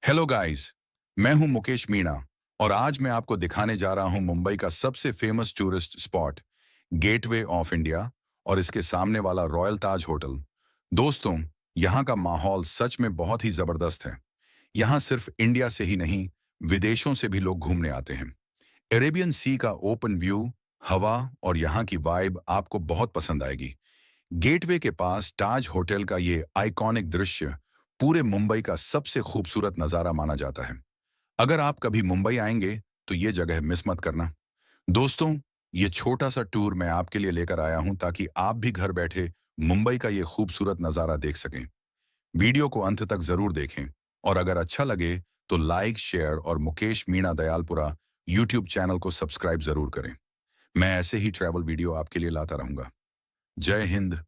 Hello guys. मैं हूं मुकेश मीणा और आज मैं आपको दिखाने जा रहा हूं मुंबई का सबसे famous tourist spot gateway of India और इसके सामने वाला रॉयल ताज होटल। दोस्तों, यहां का माहौल सच में बहुत ही जबरदस्त है। यहां सिर्फ इंडिया से ही नहीं, विदेशों से भी लोग घूमने आते हैं। अरेबियन सी का ओपन व्यू, हवा और यहाँ की वाइब आपको बहुत पसंद आएगी। गेटवे के पास ताज होटल का ये आइकॉनिक दृश्य पूरे मुंबई का सबसे खूबसूरत नज़ारा माना जाता है। अगर आप कभी मुंबई आएंगे तो ये जगह मिस मत करना। दोस्तों, ये छोटा सा टूर मैं आपके लिए लेकर आया हूं ताकि आप भी घर बैठे मुंबई का ये खूबसूरत नज़ारा देख सकें। वीडियो को अंत तक जरूर देखें और अगर अच्छा लगे तो लाइक, शेयर और मुकेश मीणा दयालपुरा यूट्यूब चैनल को सब्सक्राइब जरूर करें। मैं ऐसे ही ट्रैवल वीडियो आपके लिए लाता रहूंगा। जय हिंद।